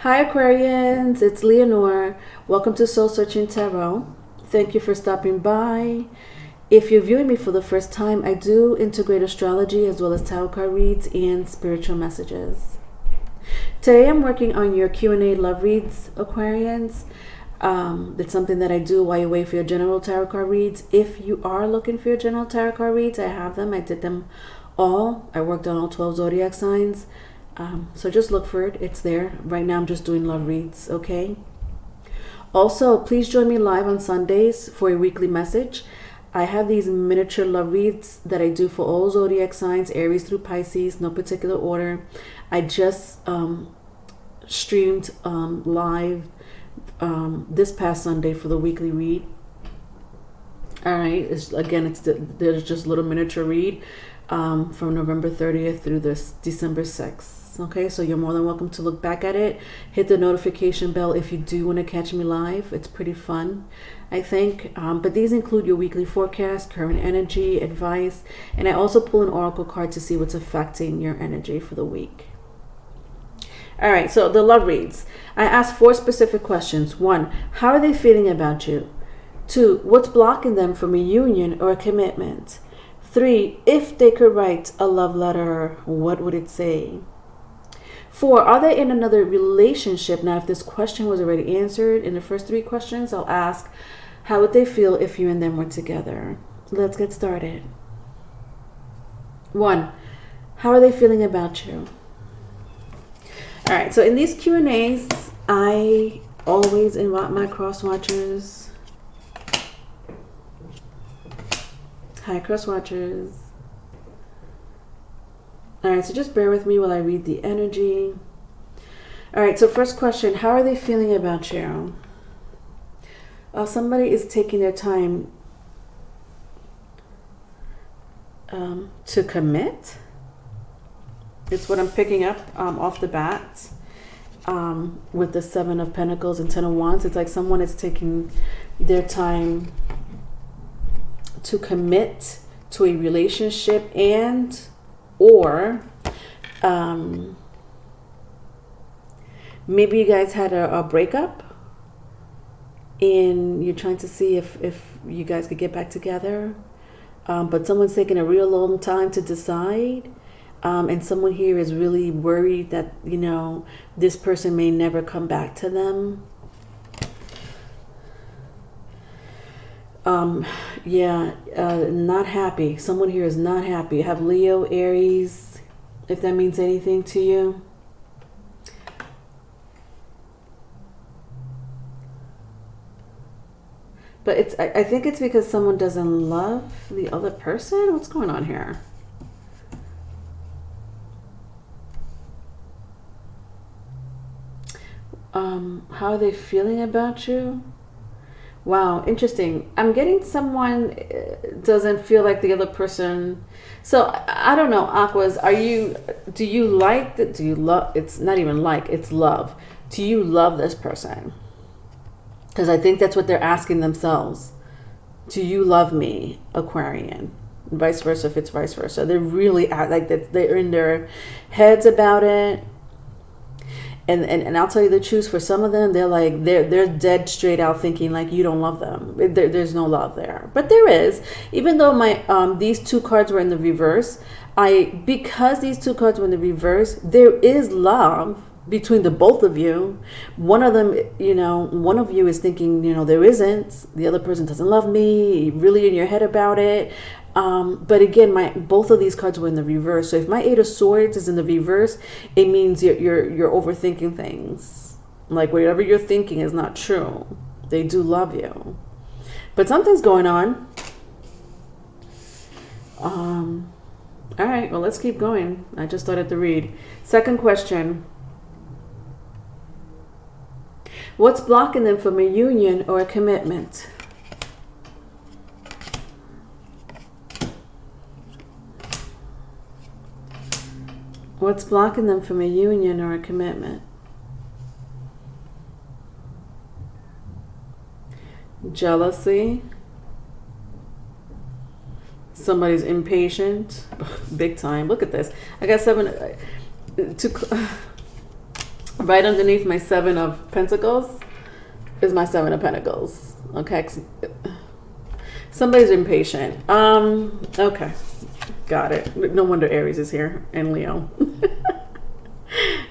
Hi Aquarians, it's Leonore. Welcome to Soul Searching Tarot. Thank you for stopping by. If you're viewing me for the first time, I do integrate astrology as well as tarot card reads and spiritual messages. Today I'm working on your Q&A love reads, Aquarians. It's something that I do while you wait for your general tarot card reads. If you are looking for your general tarot card reads, I have them. I did them all. I worked on all 12 zodiac signs. So just look for it. It's there. Right now I'm just doing love reads, okay? Also, please join me live on Sundays for a weekly message. I have these miniature love reads that I do for all zodiac signs, Aries through Pisces, no particular order. I just streamed live this past Sunday for the weekly read. All right, there's just a little miniature read from November 30th through this December 6th. Okay, so you're more than welcome to look back at it. Hit the notification bell if you do want to catch me live. It's pretty fun, I think. But these include your weekly forecast, current energy, advice, and I also pull an oracle card to see what's affecting your energy for the week. All right, so the love reads. I asked 4 specific questions. 1, how are they feeling about you? 2, what's blocking them from a union or a commitment? 3, if they could write a love letter, what would it say? 4, are they in another relationship? Now, if this question was already answered in the first 3 questions, I'll ask, how would they feel if you and them were together? Let's get started. 1, how are they feeling about you? All right, so in these Q&As, I always invite my cross watchers. Hi, cross watchers. All right, so just bear with me while I read the energy. All right, so first question, how are they feeling about you? Somebody is taking their time to commit. It's what I'm picking up off the bat with the 7 of Pentacles and 10 of Wands. It's like someone is taking their time to commit to a relationship or maybe you guys had a breakup and you're trying to see if you guys could get back together, but someone's taking a real long time to decide, and someone here is really worried that, you know, this person may never come back to them. Not happy. Someone here is not happy. I have Leo, Aries, if that means anything to you. But I think it's because someone doesn't love the other person. What's going on here? How are they feeling about you? Wow, interesting. I'm getting someone doesn't feel like the other person. So I don't know, Aquas, do you like that? Do you love, it's not even like, it's love. Do you love this person? Because I think that's what they're asking themselves. Do you love me, Aquarian? And vice versa, if it's vice versa. They're really like that. They're in their heads about it. And I'll tell you the truth, for some of them, they're dead straight out thinking like you don't love them. There's no love there. But there is. Even though these 2 cards were in the reverse, because these 2 cards were in the reverse, there is love between the both of you. One of them, one of you is thinking, there isn't. The other person doesn't love me. You're really in your head about it. But again, both of these cards were in the reverse. So if my 8 of Swords is in the reverse, it means you're overthinking things. Like whatever you're thinking is not true. They do love you, but something's going on. All right, well, let's keep going. I just started to read. Second question. What's blocking them from a union or a commitment? What's blocking them from a union or a commitment? Jealousy. Somebody's impatient. Big time. Look at this. I got 7. Right underneath my Seven of Pentacles is my Seven of Pentacles. Okay. Somebody's impatient. Okay. Got it. No wonder Aries is here and Leo.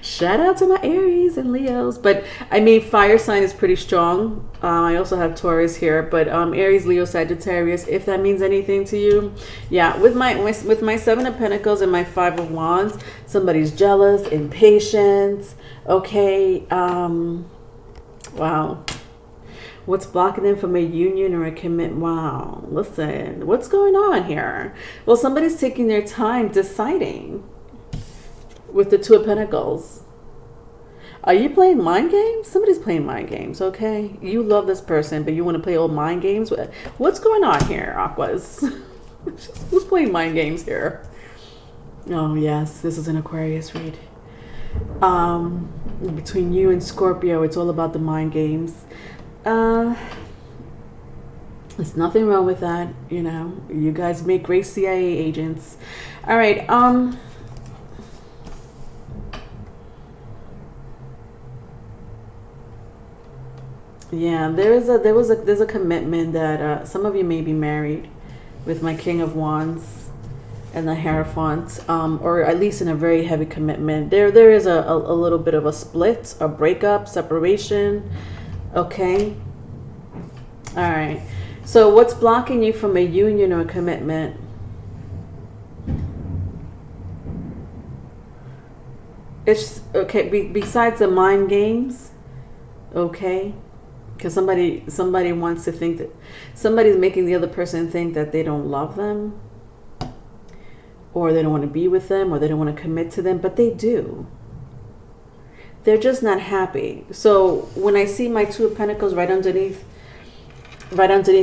Shout out to my Aries and Leos. But I mean, fire sign is pretty strong. I also have Taurus here, but Aries, Leo, Sagittarius, if that means anything to you. Yeah, with my Seven of Pentacles and my Five of Wands, somebody's jealous, impatient. Okay. Wow. What's blocking them from a union or a commitment? Wow. Listen, what's going on here? Well, somebody's taking their time deciding with the Two of Pentacles. Are you playing mind games? Somebody's playing mind games, okay? You love this person, but you want to play old mind games? What's going on here, Aquas? Who's playing mind games here? Oh, yes, this is an Aquarius read. Between you and Scorpio, it's all about the mind games. There's nothing wrong with that, you know. You guys make great CIA agents. All right. Yeah, there's a commitment that some of you may be married with my King of Wands and the Hierophant, or at least in a very heavy commitment. There is a little bit of a split, a breakup, separation. Okay. All right. So what's blocking you from a union or a commitment? It's okay. Besides the mind games, okay, because somebody wants to think that somebody's making the other person think that they don't love them, or they don't want to be with them, or they don't want to commit to them, but they do. They're just not happy. So when I see my Two of Pentacles right underneath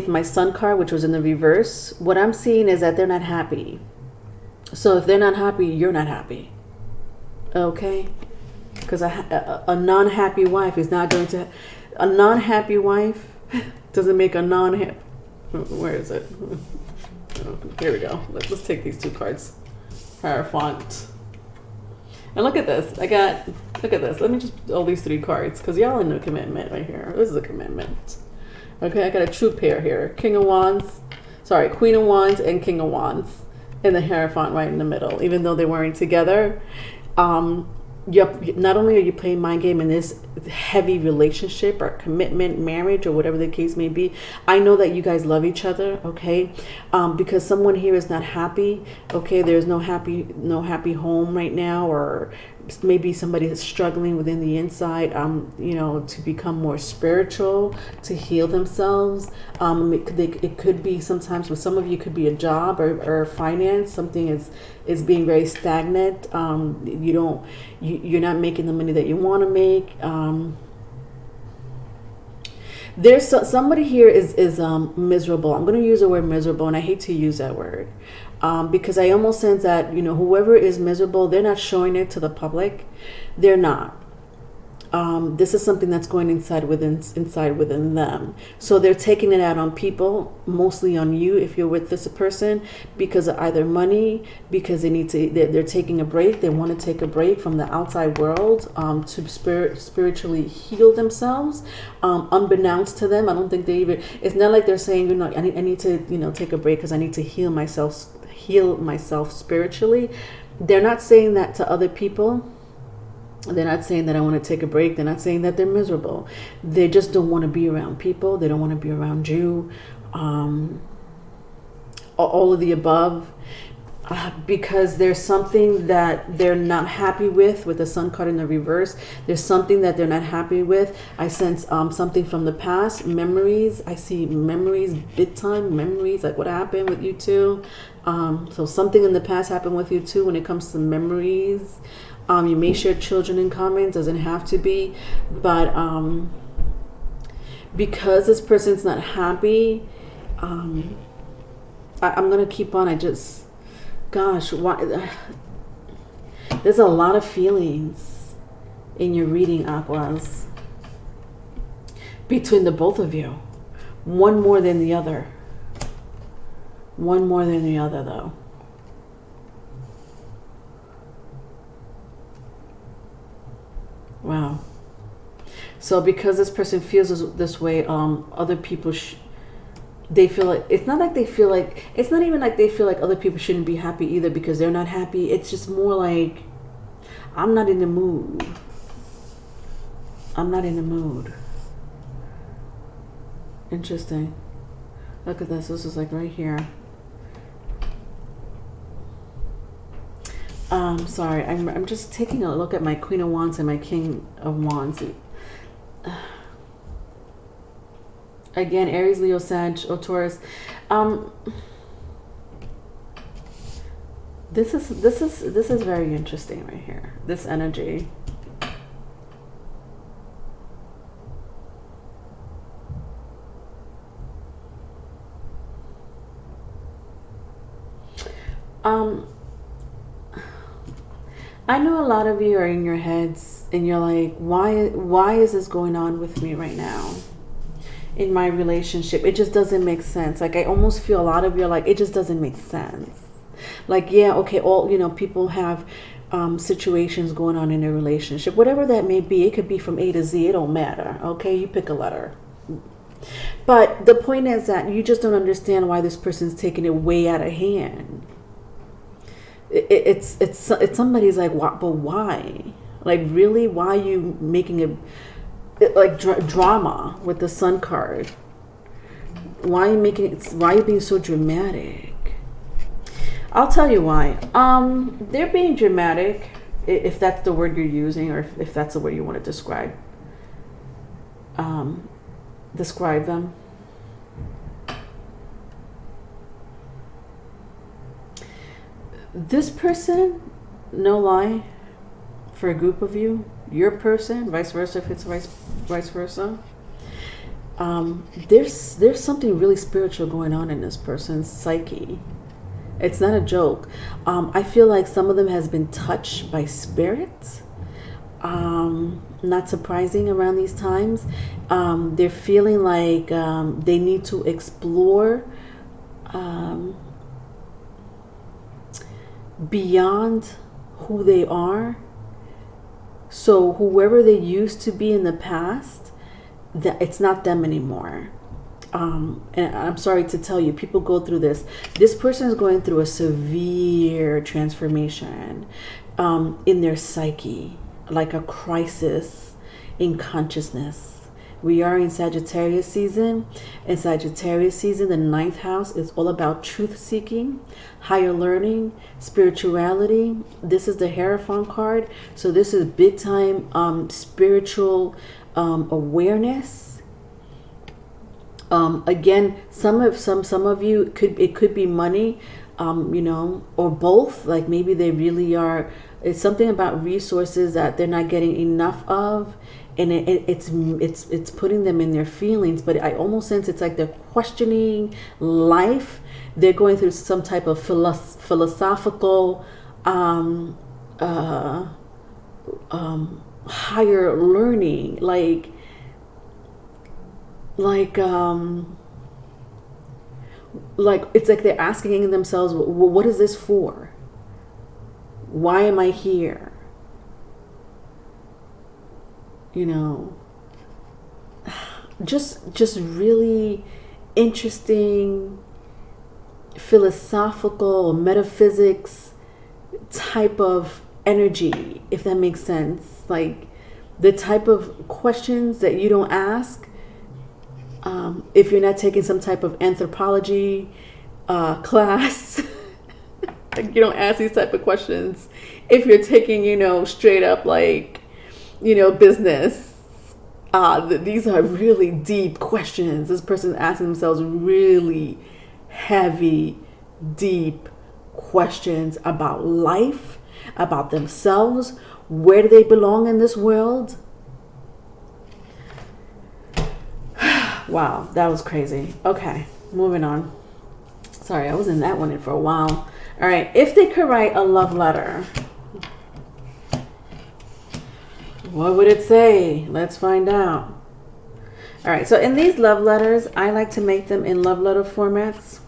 my Sun card, which was in the reverse, what I'm seeing is that they're not happy. So if they're not happy, you're not happy. Okay? Because a non-happy wife is not going to... A non-happy wife doesn't make a non-happy... Where is it? Oh, here we go. Let's take these two cards. Hierophant. And look at this. Look at this. Let me just all these three cards, because y'all in a commitment right here. This is a commitment. Okay, I got a true pair here. King of Wands. Sorry, Queen of Wands and King of Wands. And the Hierophant right in the middle. Even though they weren't together. Not only are you playing mind game in this heavy relationship or commitment, marriage, or whatever the case may be, I know that you guys love each other, okay? Because someone here is not happy, okay? There's no happy home right now, or maybe somebody is struggling within the inside, you know, to become more spiritual, to heal themselves. It could be sometimes with some of you, could be a job or finance. Something is being very stagnant. You're not making the money that you want to make. There's somebody here is miserable. I'm going to use the word miserable, and I hate to use that word because I almost sense that, you know, whoever is miserable, they're not showing it to the public. They're not. This is something that's going inside within them. So they're taking it out on people, mostly on you if you're with this person, because of either money, because they're taking a break. They want to take a break from the outside world to spiritually heal themselves. Unbeknownst to them, I don't think they even, it's not like they're saying, you know, I need to, you know, take a break because I need to heal myself spiritually. They're not saying that to other people. They're not saying that I want to take a break. They're not saying that they're miserable. They just don't want to be around people. They don't want to be around you. All of the above. Because there's something that they're not happy with the Sun card in the reverse. There's something that they're not happy with. I sense something from the past, memories. I see memories, big time memories, like what happened with you two. So something in the past happened with you too when it comes to memories. You may share children in common, doesn't have to be, but because this person's not happy, I'm gonna keep on. Gosh, why? There's a lot of feelings in your reading, Aquas, between the both of you. One more than the other. One more than the other, though. Wow. So because this person feels this way, other people they feel like, it's not like they feel like, it's not even like they feel like other people shouldn't be happy either because they're not happy. It's just more like, I'm not in the mood. I'm not in the mood. Interesting. Look at this. This is like right here. Sorry, I'm just taking a look at my Queen of Wands and my King of Wands. Again, Aries, Leo, Sag, or Taurus. This is very interesting right here. This energy. I know a lot of you are in your heads and you're like, why is this going on with me right now in my relationship? It just doesn't make sense. Like, I almost feel a lot of you are like, it just doesn't make sense. Like, yeah, okay, people have situations going on in a relationship, whatever that may be. It could be from A to Z. It don't matter. Okay, you pick a letter. But the point is that you just don't understand why this person's taking it way out of hand. It's somebody's like, what? But why? Like, really? Why are you making it like drama with the Sun card? Why are you making it? Why are you being so dramatic? I'll tell you why. They're being dramatic, if that's the word you're using, or if that's the word you want to describe them. This person, no lie, for a group of you, your person, vice versa, if it's vice versa, there's something really spiritual going on in this person's psyche. It's not a joke. I feel like some of them has been touched by spirits. Not surprising around these times. They're feeling like they need to explore beyond who they are. So whoever they used to be in the past, that it's not them anymore. And I'm sorry to tell you, people go through this. This person is going through a severe transformation in their psyche, like a crisis in consciousness. We are in Sagittarius season. In Sagittarius season, the 9th house is all about truth seeking, higher learning, spirituality. This is the Hierophant card. So this is big time spiritual awareness. Again, some of you, it could be money, or both. Like, maybe they really are. It's something about resources that they're not getting enough of, and it's putting them in their feelings. But I almost sense it's like they're questioning life. They're going through some type of philosophical higher learning, like it's like they're asking themselves, well, what is this for? Why am I here? Just really interesting philosophical metaphysics type of energy, if that makes sense. Like, the type of questions that you don't ask if you're not taking some type of anthropology class. Like, you don't ask these type of questions if you're taking, straight up, like, business. These are really deep questions. This person is asking themselves really heavy, deep questions about life, about themselves. Where do they belong in this world? Wow, that was crazy. Okay, moving on. Sorry, I was in that one for a while. All right, if they could write a love letter, what would it say? Let's find out. All right, so in these love letters, I like to make them in love letter formats.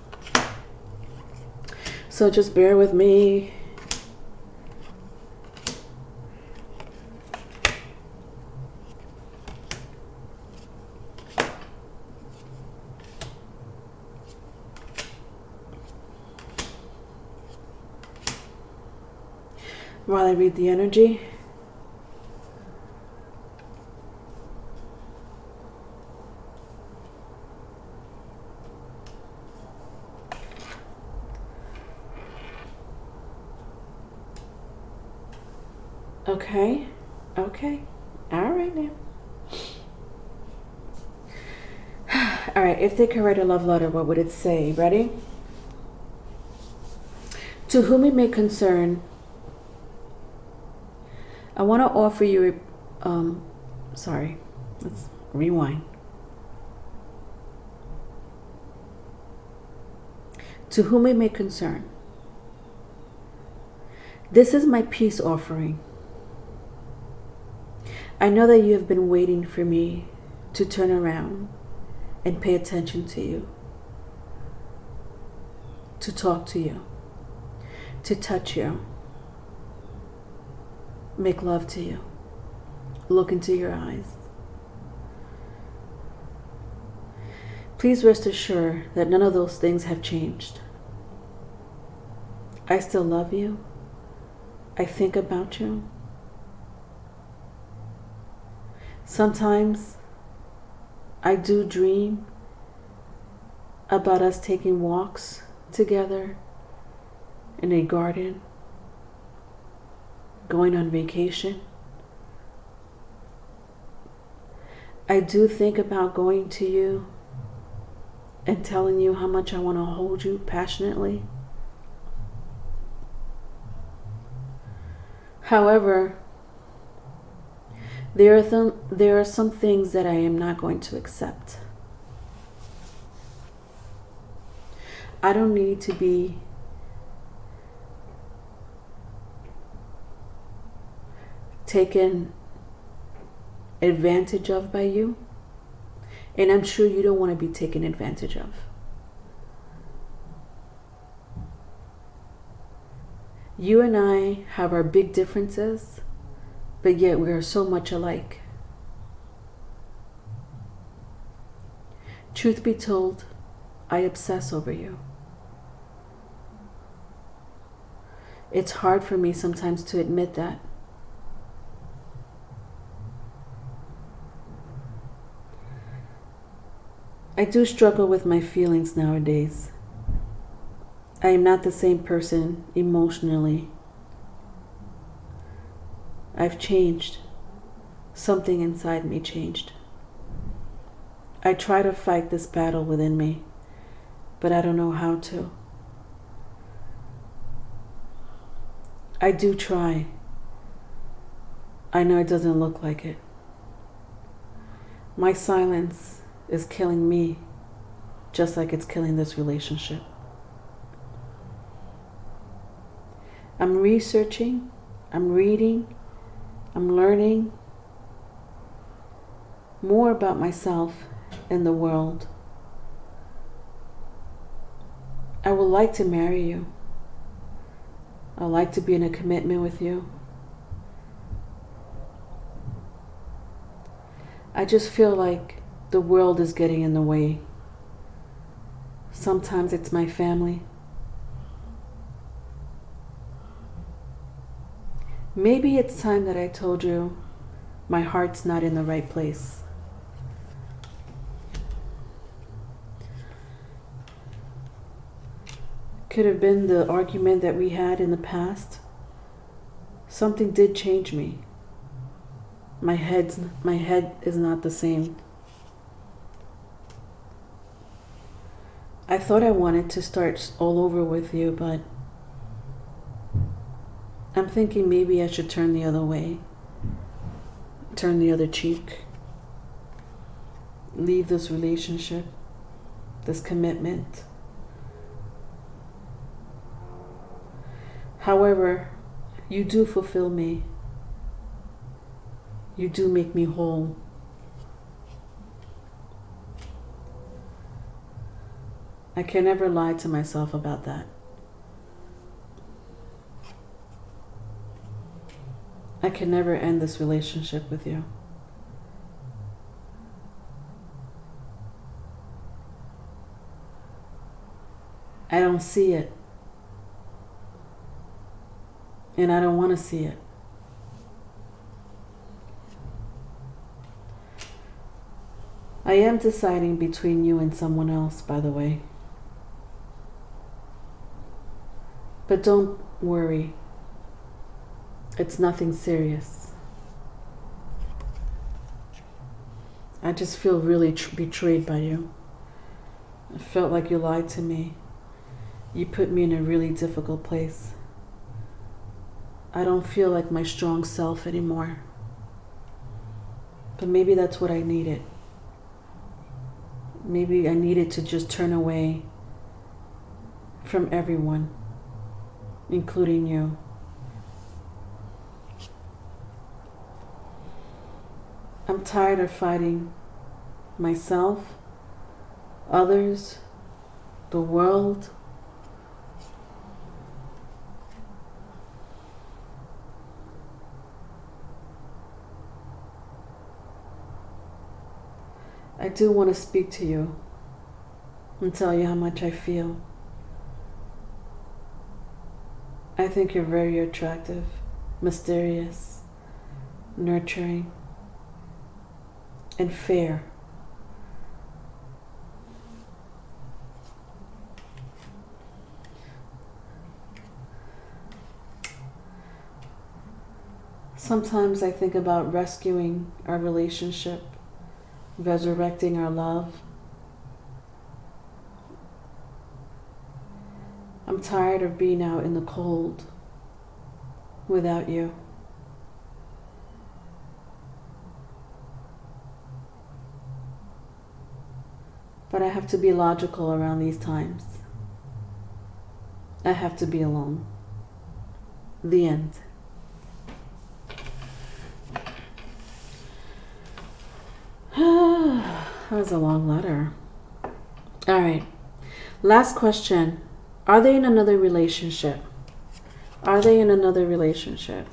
So just bear with me. while I read the energy. Okay. All right now. All right, if they could write a love letter, what would it say? Ready? To whom it may concern, I want to offer you sorry, let's rewind. To whom it may concern, this is my peace offering. I know that you have been waiting for me to turn around and pay attention to you, to talk to you, to touch you, make love to you, look into your eyes. Please rest assured that none of those things have changed. I still love you. I think about you. Sometimes I do dream about us taking walks together in a garden, going on vacation. I do think about going to you and telling you how much I want to hold you passionately. However, there are some things that I am not going to accept. I don't need to be taken advantage of by you, and I'm sure you don't want to be taken advantage of. You and I have our big differences, but yet we are so much alike. Truth be told, I obsess over you. It's hard for me sometimes to admit that. I do struggle with my feelings nowadays. I am not the same person emotionally. I've changed. Something inside me changed. I try to fight this battle within me, but I don't know how to. I do try. I know it doesn't look like it. My silence is killing me, just like it's killing this relationship. I'm researching, I'm reading, I'm learning more about myself and the world. I would like to marry you. I'd like to be in a commitment with you. I just feel like the world is getting in the way. Sometimes it's my family. Maybe it's time that I told you my heart's not in the right place. Could have been the argument that we had in the past. Something did change me. My head is not the same. I thought I wanted to start all over with you, but I'm thinking maybe I should turn the other way, turn the other cheek, leave this relationship, this commitment. However, you do fulfill me. You do make me whole. I can never lie to myself about that. I can never end this relationship with you. I don't see it. And I don't want to see it. I am deciding between you and someone else, by the way. But don't worry. It's nothing serious. I just feel really betrayed by you. I felt like you lied to me. You put me in a really difficult place. I don't feel like my strong self anymore. But maybe that's what I needed. Maybe I needed to just turn away from everyone, including you. I'm tired of fighting myself, others, the world. I do want to speak to you and tell you how much I feel. I think you're very attractive, mysterious, nurturing, and fair. Sometimes I think about rescuing our relationship, resurrecting our love. I'm tired of being out in the cold without you. But I have to be logical around these times. I have to be alone. The end. That was a long letter. All right. Last question. Are they in another relationship? Are they in another relationship?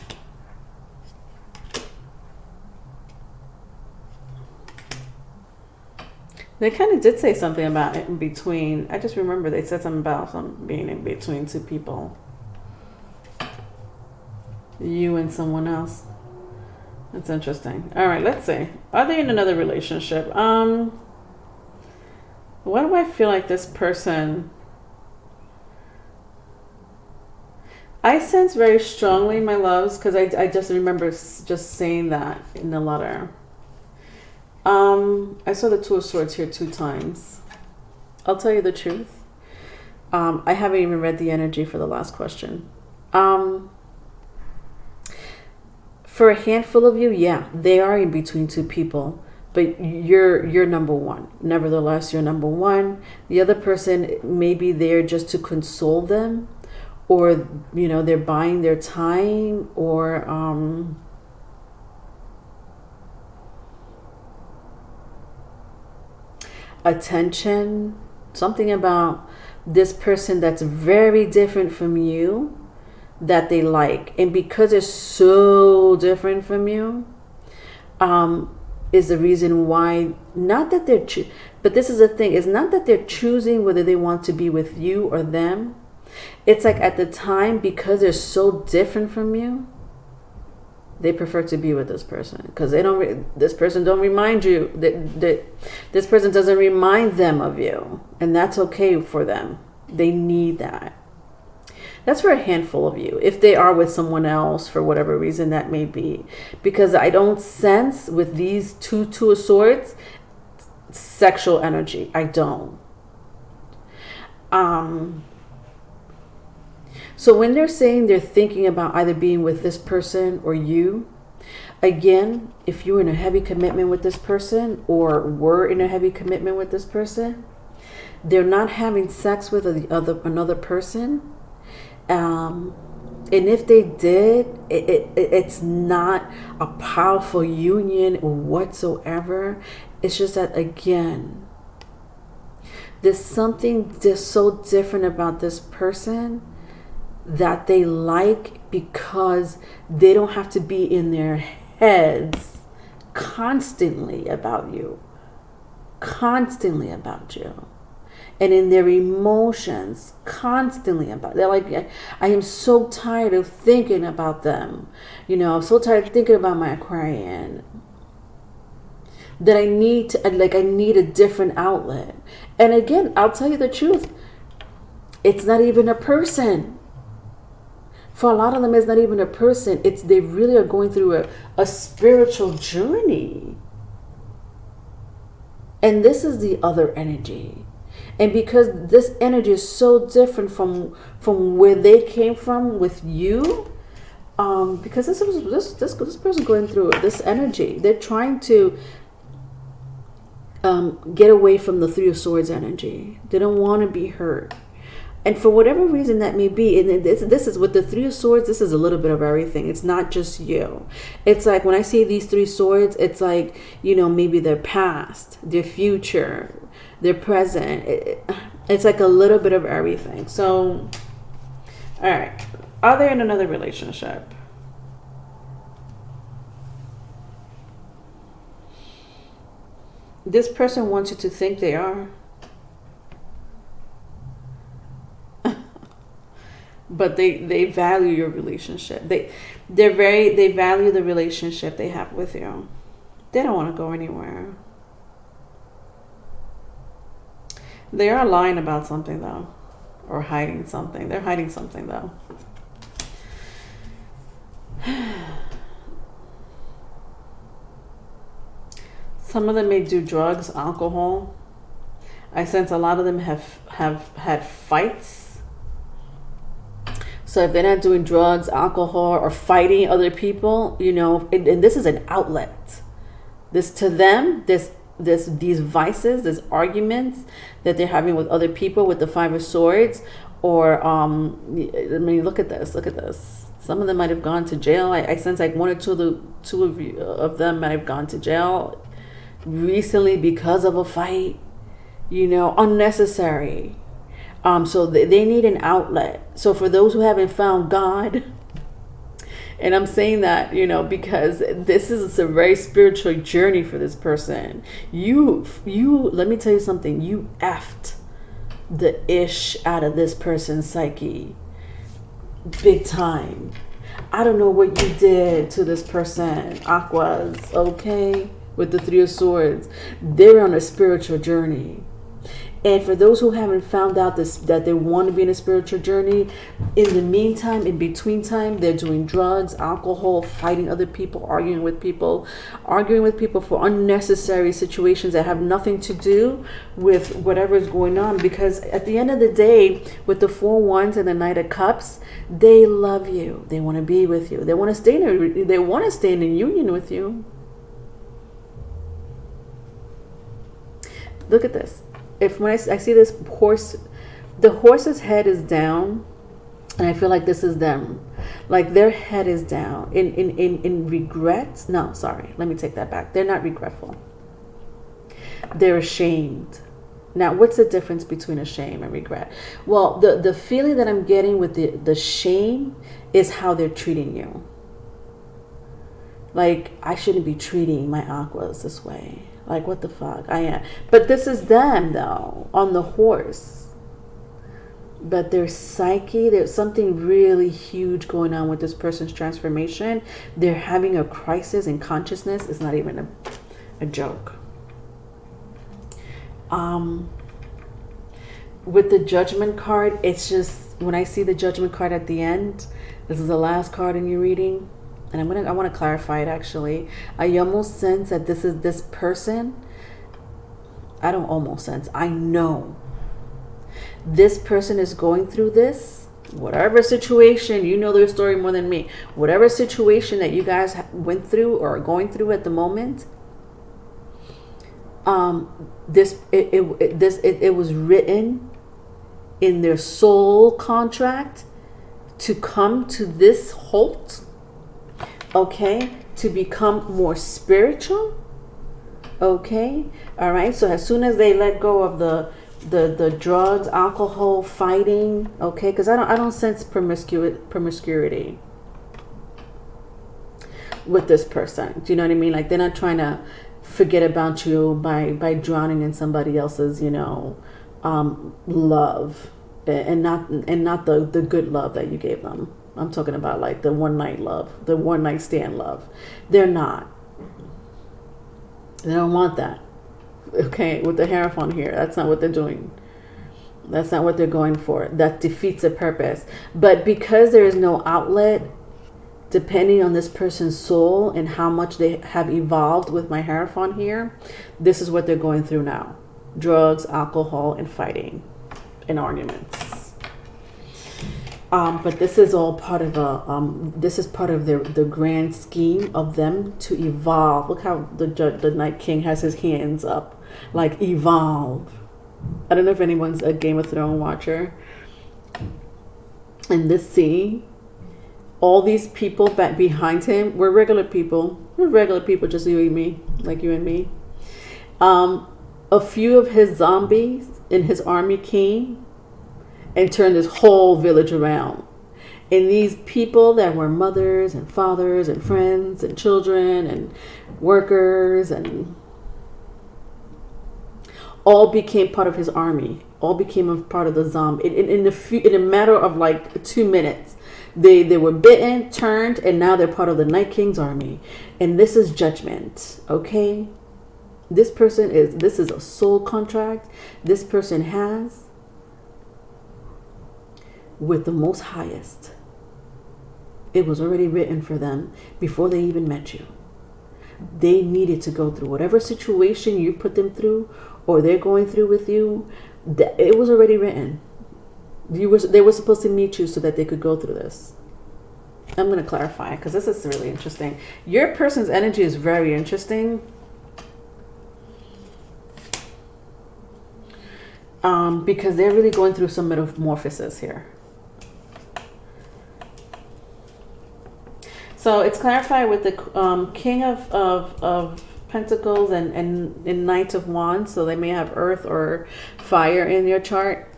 They kind of did say something about it in between. I just remember they said something about being in between two people. You and someone else. That's interesting. All right, let's see. Are they in another relationship? Why do I feel like this person... I sense very strongly, my loves, because I just remember just saying that in the letter. I saw the Two of Swords here 2 times. I'll tell you the truth. I haven't even read the energy for the last question. For a handful of you, yeah, they are in between two people, but you're number one. Nevertheless, you're number one. The other person may be there just to console them, or they're buying their time, or attention. Something about this person that's very different from you that they like, and because it's so different from you, is the reason why. Not that they're but this is the thing, it's not that they're choosing whether they want to be with you or them. It's like at the time, because they're so different from you, they prefer to be with this person, because this person don't remind you that this person doesn't remind them of you, and that's okay for them. They need that. That's for a handful of you, if they are with someone else for whatever reason that may be. Because I don't sense with these Two of Swords sexual energy. I don't. So when they're saying they're thinking about either being with this person or you, again, if you're in a heavy commitment with this person or were in a heavy commitment with this person, they're not having sex with another person. And if they did, it's not a powerful union whatsoever. It's just that, again, there's something just so different about this person that they like, because they don't have to be in their heads constantly about you. and in their emotions constantly about. They're like, I am so tired of thinking about them. You know, I'm so tired of thinking about my Aquarian that I need to, like, I need a different outlet. And again, I'll tell you the truth. It's not even a person. For a lot of them, it's not even a person. It's, they really are going through a spiritual journey. And this is the other energy. And because this energy is so different from where they came from with you, because this person going through this energy, they're trying to get away from the Three of Swords energy. They don't want to be hurt. And for whatever reason that may be, and this is with the Three of Swords, this is a little bit of everything. It's not just you. It's like when I see these three swords, it's like, you know, maybe their past, their future, their present. It's like a little bit of everything. So, all right. Are they in another relationship? This person wants you to think they are. But they value your relationship. They value the relationship they have with you. They don't want to go anywhere. They are lying about something though, or hiding something. They're hiding something though. Some of them may do drugs, alcohol. I sense a lot of them have had fights. So if they're not doing drugs, alcohol, or fighting other people, you know, and this is an outlet. This, to them, these vices, these arguments that they're having with other people with the Five of Swords, or I mean, look at this. Some of them might have gone to jail. I sense like one or two of them might have gone to jail recently because of a fight. You know, unnecessary. So they need an outlet. So for those who haven't found God, and I'm saying that, you know, because this is a very spiritual journey for this person. You, let me tell you something. You effed the ish out of this person's psyche. Big time. I don't know what you did to this person, Aquas, okay? With the Three of Swords. They're on a spiritual journey. And for those who haven't found out that they want to be in a spiritual journey, in the meantime, in between time, they're doing drugs, alcohol, fighting other people, arguing with people for unnecessary situations that have nothing to do with whatever is going on. Because at the end of the day, with the Four Wands and the Knight of Cups, they love you. They want to be with you. They want to stay in a union with you. Look at this. When I see this horse, the horse's head is down, and I feel like this is them. Like their head is down in regret. No, sorry. Let me take that back. They're not regretful. They're ashamed. Now, what's the difference between a shame and regret? Well, the feeling that I'm getting with the shame is how they're treating you. Like, I shouldn't be treating my Aquas this way. Like, what the fuck? I am. But this is them, though, on the horse. But their psyche, there's something really huge going on with this person's transformation. They're having a crisis in consciousness. It's not even a joke. With the Judgment card, it's just, when I see the Judgment card at the end, this is the last card in your reading. And I want to clarify it, actually. I almost sense that this is this person. I don't almost sense. I know. This person is going through this. Whatever situation, you know their story more than me. Whatever situation that you guys went through or are going through at the moment. It was written in their soul contract to come to this halt. Okay, to become more spiritual. Okay, all right. So as soon as they let go of the drugs, alcohol, fighting. Okay, because I don't sense promiscuity with this person. Do you know what I mean? Like, they're not trying to forget about you by drowning in somebody else's, you know, love, and not the good love that you gave them. I'm talking about like the one night love, the one night stand love. They're not. They don't want that. Okay, with the Hierophant here, that's not what they're doing. That's not what they're going for. That defeats the purpose. But because there is no outlet, depending on this person's soul and how much they have evolved with my Hierophant here, this is what they're going through now. Drugs, alcohol, and fighting and arguments. But this is all part of this is part of the grand scheme of them to evolve. Look how the Night King has his hands up, like evolve. I don't know if anyone's a Game of Thrones watcher. And this scene, all these people back behind him were regular people. We're regular people, just you and me, like you and me. A few of his zombies in his army came and turned this whole village around. And these people that were mothers and fathers and friends and children and workers and all became part of his army. All became a part of the zombie. In a matter of like 2 minutes, they were bitten, turned, and now they're part of the Night King's army. And this is judgment, okay? This is a soul contract this person has with the Most Highest. It was already written for them before they even met you. They needed to go through whatever situation you put them through or they're going through with you. It was already written. They were supposed to meet you so that they could go through this. I'm going to clarify because this is really interesting. Your person's energy is very interesting. Because they're really going through some metamorphosis here. So it's clarified with the King of Pentacles and Knight of Wands. So they may have earth or fire in your chart,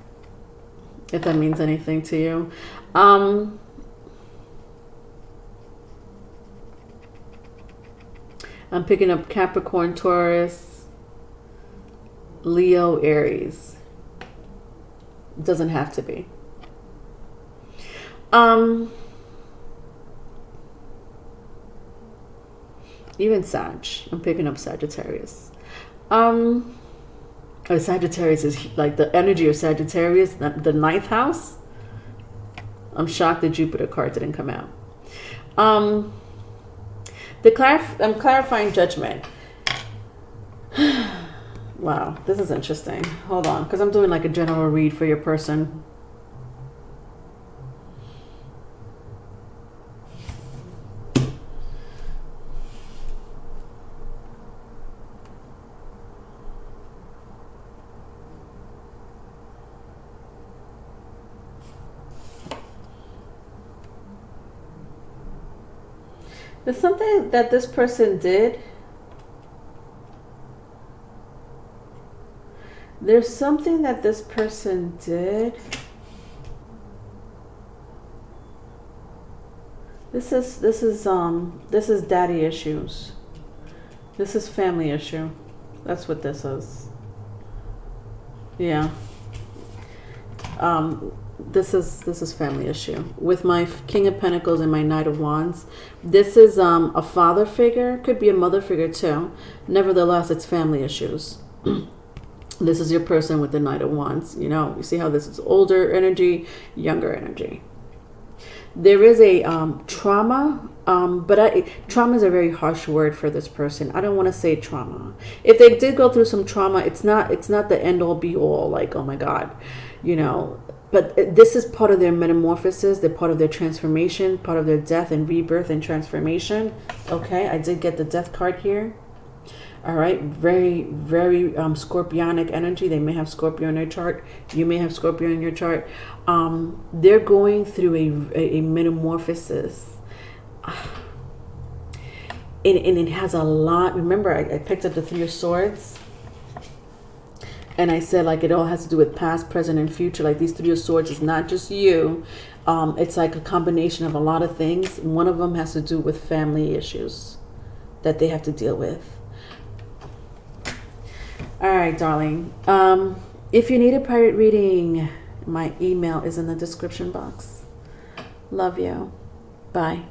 if that means anything to you. I'm picking up Capricorn, Taurus, Leo, Aries. Doesn't have to be. Even Sag. I'm picking up Sagittarius. Sagittarius is like the energy of Sagittarius, the ninth house. I'm shocked the Jupiter card didn't come out. I'm clarifying judgment. Wow, this is interesting. Hold on, because I'm doing like a general read for your person. There's something that this person did. There's something that this person did. This is daddy issues. This is family issue. That's what this is. Yeah. This is family issue. With my King of Pentacles and my Knight of Wands, this is a father figure, could be a mother figure too. Nevertheless, it's family issues. This is your person with the Knight of Wands. You know, you see how this is older energy, younger energy. There is a trauma, but trauma is a very harsh word for this person. I don't want to say trauma. If they did go through some trauma, it's not the end all be all, like, oh my God, you know. But this is part of their metamorphosis. They're part of their transformation, part of their death and rebirth and transformation. Okay, I did get the death card here. All right, very, very scorpionic energy. They may have Scorpio in their chart. You may have Scorpio in your chart. They're going through a metamorphosis. And it has a lot. Remember, I picked up the Three of Swords. And I said, like, it all has to do with past, present, and future. Like, these Three of Swords is not just you. It's like a combination of a lot of things. One of them has to do with family issues that they have to deal with. All right, darling. If you need a private reading, my email is in the description box. Love you. Bye.